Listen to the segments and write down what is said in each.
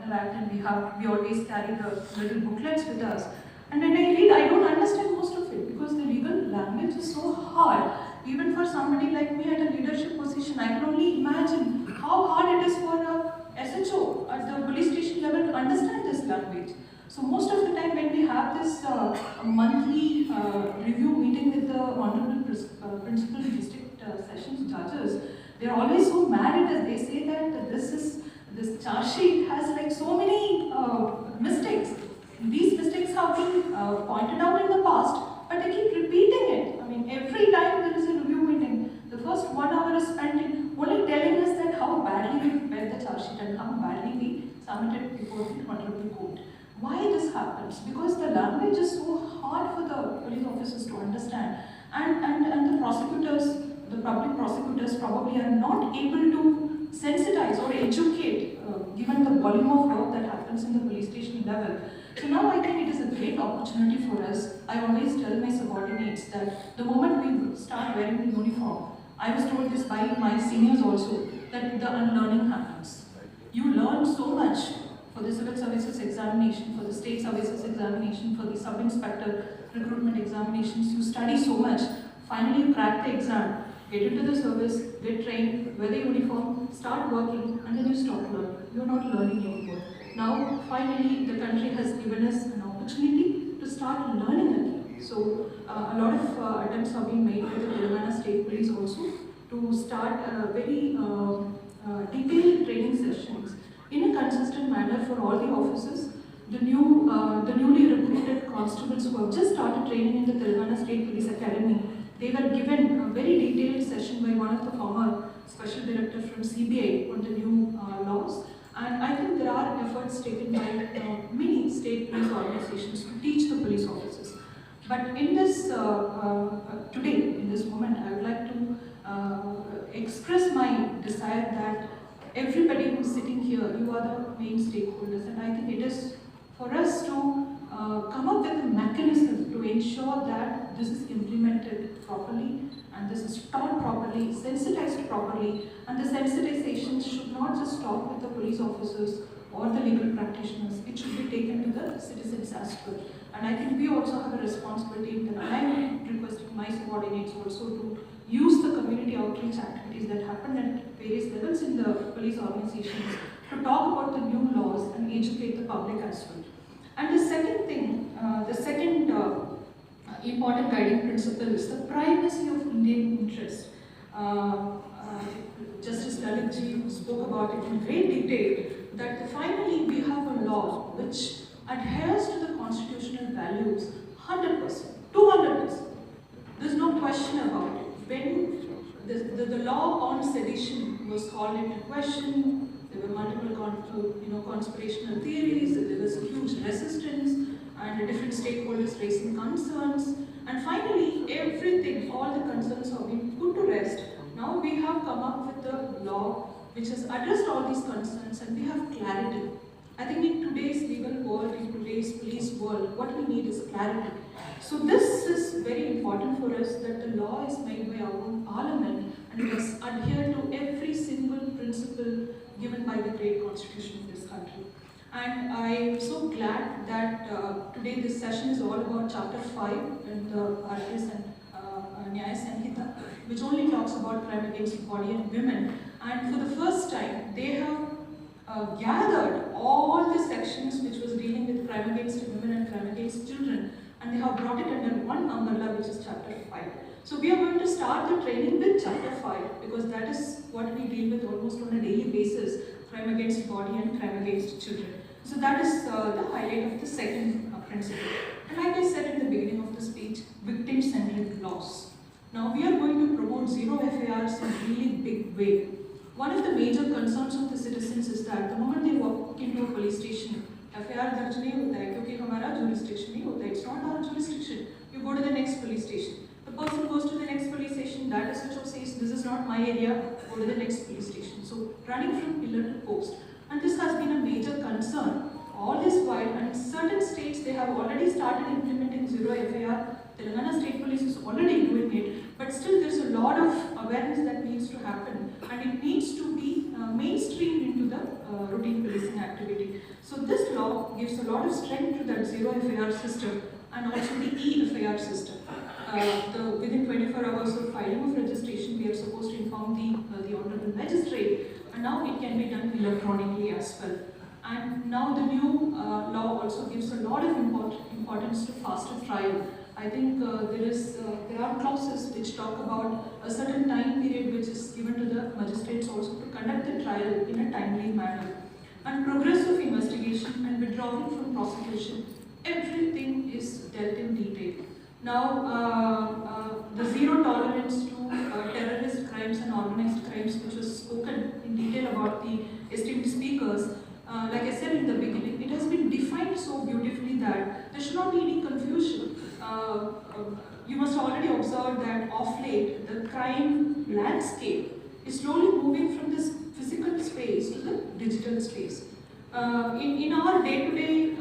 interact, and we always carry the little booklets with us. And when I read, I don't understand most of it because the legal language is so hard. Even for somebody like me at a leadership position, I can only imagine how hard it is for a SHO at the police station level to understand this language. So most of the time when we have this monthly review meeting with the Honorable Principal District Sessions Judges, they are always so mad at us. They say that this charge sheet has like so many mistakes. These mistakes have been pointed out in the past, but they keep repeating it. I mean, every time there is a review meeting, the first 1 hour is spent in only telling us that how badly we prepared the charge sheet and how badly we submitted before the Honorable Court. Why this happens? Because the language is so hard for the police officers to understand, and the prosecutors, the public prosecutors probably are not able to sensitize or educate given the volume of work that happens in the police station level. So now I think it is a great opportunity for us. I always tell my subordinates that the moment we start wearing the uniform, I was told this by my seniors also, that the unlearning happens. You learn so much for the civil services examination, for the state services examination, for the sub-inspector recruitment examinations. You study so much. Finally, you crack the exam, get into the service, get trained, wear the uniform, start working, and then you stop learning. You're not learning anymore. Now, finally, the country has given us an opportunity to start learning again. So, a lot of attempts have been made by the Telangana State Police also to start very detailed training sessions in a consistent manner for all the officers. The newly recruited constables who have just started training in the Telangana State Police Academy, they were given a very detailed session by one of the former special director from CBI on the new laws. And I think there are efforts taken by many state police organizations to teach the police officers. But in this, today, in this moment, I would like to express my desire that everybody who is sitting here, you are the main stakeholders, and I think it is for us to come up with a mechanism to ensure that this is implemented properly and this is taught properly, sensitized properly, and the sensitization should not just stop with the police officers or the legal practitioners, it should be taken to the citizens as well. And I think we also have a responsibility, and I'm requesting my subordinates also to use the community outreach activities that happen at various levels in the police organizations to talk about the new laws and educate the public as well. And the second thing, important guiding principle is the primacy of Indian interest. Justice Lalitji spoke about it in great detail, that finally we have a law which adheres to the constitutional values 100%, 200%. There's no question about it. When the law on sedition was called into question, there were multiple conspirational theories, there was a huge resistance, and different stakeholders raising concerns. And finally, everything, all the concerns have been put to rest. Now we have come up with the law which has addressed all these concerns, and we have clarity. I think in today's legal world, in today's police world, what we need is clarity. So this is very important for us, that the law is made by our own parliament and it must adhere to every single principle given by the great constitution of this country. And I am so glad that today this session is all about Chapter 5 in the Bharathiya Nyaya Sanhitha, which only talks about crime against body and women. And for the first time, they have gathered all the sections which was dealing with crime against women and crime against children, and they have brought it under one umbrella, which is Chapter 5. So we are going to start the training with Chapter 5, because that is what we deal with almost on a daily basis, crime against body and crime against children. So that is the highlight of the second principle. And like I said in the beginning of the speech, victim-centered laws. Now we are going to promote zero FIRs in a really big way. One of the major concerns of the citizens is that the moment they walk into a police station, FIR दर्ज नहीं होता है क्योंकि हमारा jurisdiction नहीं होता. It's not our jurisdiction. You go to the next police station. The person goes to the next police station. That SHO says, "This is not my area. Go to the next police station." So running from pillar to post, and this has been a major concern. All this while, and in certain states they have already started implementing zero FIR. Telangana State Police is already doing it, but still there's a lot of awareness that needs to happen, and it needs to be mainstreamed into the routine policing activity. law gives a lot of strength to that zero FIR system and also the e-FIR system. Within 24 hours of filing of registration, we are supposed to inform the honorable magistrate, and now it can be done electronically as well. And now the new law also gives a lot of importance to faster trial. I think there are clauses which talk about a certain time period which is given to the magistrates also to conduct the trial in a timely manner. And progress of investigation and withdrawal from prosecution, everything is dealt in detail. Now, the zero tolerance to terrorist crimes and organized crimes, which was spoken in detail about the esteemed speakers, like I said in the beginning, it has been defined so beautifully that there should not be any confusion. You must already observe that of late, the crime landscape is slowly moving from this physical space to the digital space. In our day-to-day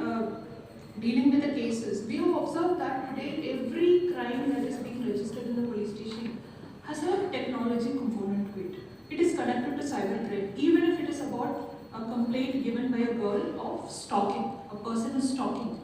dealing with the cases, we have observed that today every crime that is being registered in the police station has a technology component to it. It is connected to cybercrime, even if it is about a complaint given by a girl of stalking, a person is stalking.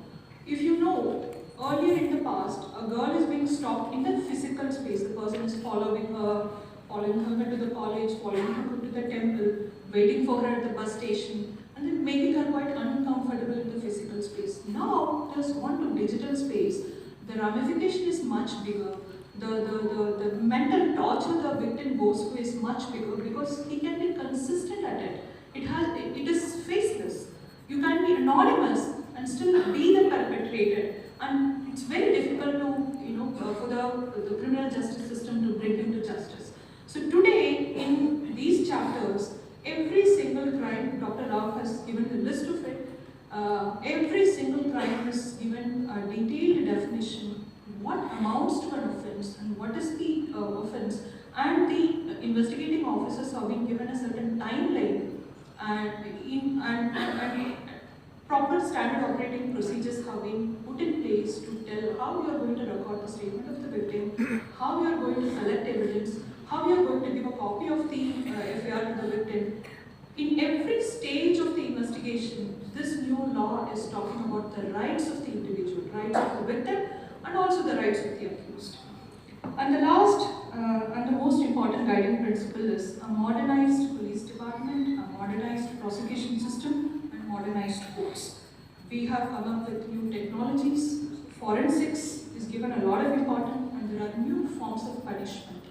If you know, earlier in the past, a girl is being stalked in the physical space. The person is following her to the college, following her to the temple, waiting for her at the bus station, and then making her quite uncomfortable in the physical space. Now, it has gone to digital space. The ramification is much bigger. The mental torture the victim goes through is much bigger because he can be consistent at it. It is faceless. You can be anonymous and still be the perpetrator. And it's very difficult to, for the criminal justice system to bring him to justice. So today, in these chapters, every single crime, Dr. Rao has given the list of it. Every single crime is given a detailed definition, what amounts to an offense and what is the offense, and the investigating officers are being given a certain timeline and proper standard operating procedures have been put in place to tell how you are going to record the statement of the victim, how you are going to collect evidence, how you are going to give a copy of the FIR to the victim. In every stage of the investigation, this new law is talking about the rights of the individual, rights of the victim, and also the rights of the accused. And the last and the most important guiding principle is a modernized police department, a modernized prosecution system, and modernized courts. We have come up with new technologies. Forensics is given a lot of importance, and there are new forms of punishment.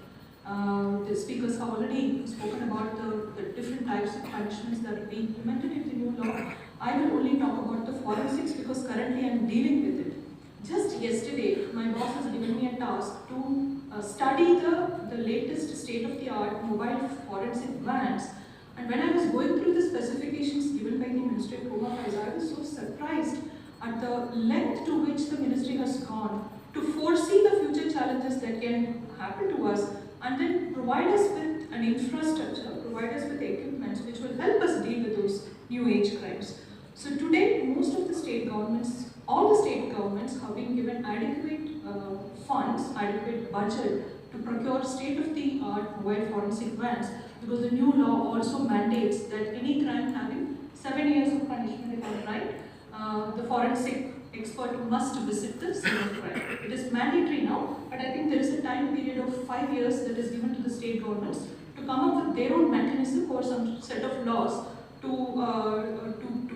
The speakers have already spoken about the different types of punishments that are being implemented in the new law. I will only talk about the forensics because currently I am dealing with it. Just yesterday, my boss has given me a task to study the latest state-of-the-art mobile forensic vans. And when I was going through the specifications given by the Ministry of Home Affairs, I was so surprised at the length to which the ministry has gone to foresee the future challenges that can happen to us and then provide us with an infrastructure, provide us with equipment which will help us deal with those new age crimes. So today, most of the state governments, all the state governments have been given adequate funds, adequate budget to procure state-of-the-art mobile forensic vans because the new law also mandates that any crime having 7 years of punishment, if I'm right, the forensic expert must visit the scene of crime. It is mandatory now, but I think there is a time period of 5 years that is given to the state governments to come up with their own mechanism or some set of laws to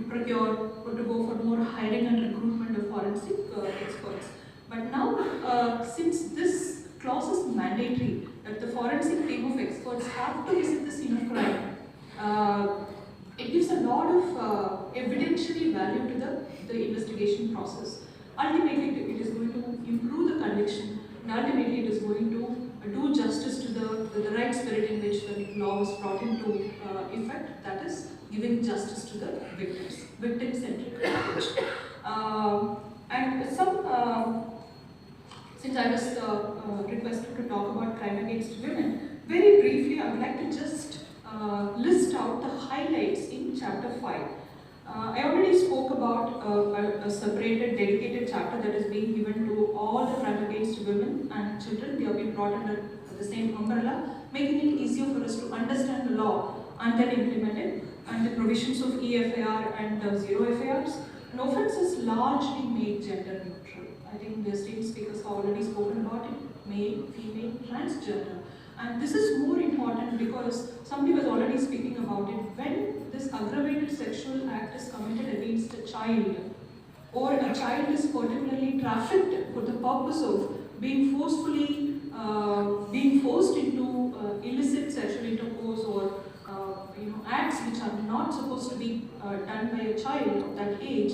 procure or to go for more hiring and recruitment of forensic experts. But now, since this clause is mandatory, that the forensic team of experts have to visit the scene of crime, it gives a lot of evidentiary value to the investigation process. Ultimately, it is going to improve the conviction, and ultimately it is going to do justice to the right spirit in which the law was brought into effect, that is, giving justice to the victims, victim-centric approach. And since I was requested to talk about crime against women, very briefly I would like to just list out the highlights in chapter 5. I already spoke about a separated, dedicated chapter that is being given to all the crime against women and children. They have been brought under the same umbrella, making it easier for us to understand the law and then implement it. and the provisions of EFIR and zero FIRs, an offence is largely made gender neutral. I think the esteemed speakers have already spoken about it, male, female, transgender. And this is more important because somebody was already speaking about it. When this aggravated sexual act is committed against a child, or a child is particularly trafficked for the purpose of being being forced into illicit sexual intercourse or acts which are not supposed to be done by a child of that age,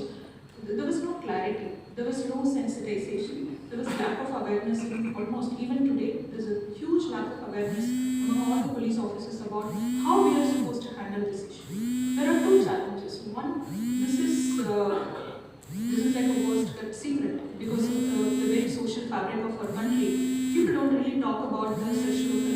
there was no clarity, there was no sensitization, there was lack of awareness in almost even today. There's a huge lack of awareness among all the police officers about how we are supposed to handle this issue. There are two challenges. One, this is like a worst kept secret because of the very social fabric of our country. People don't really talk about the sexual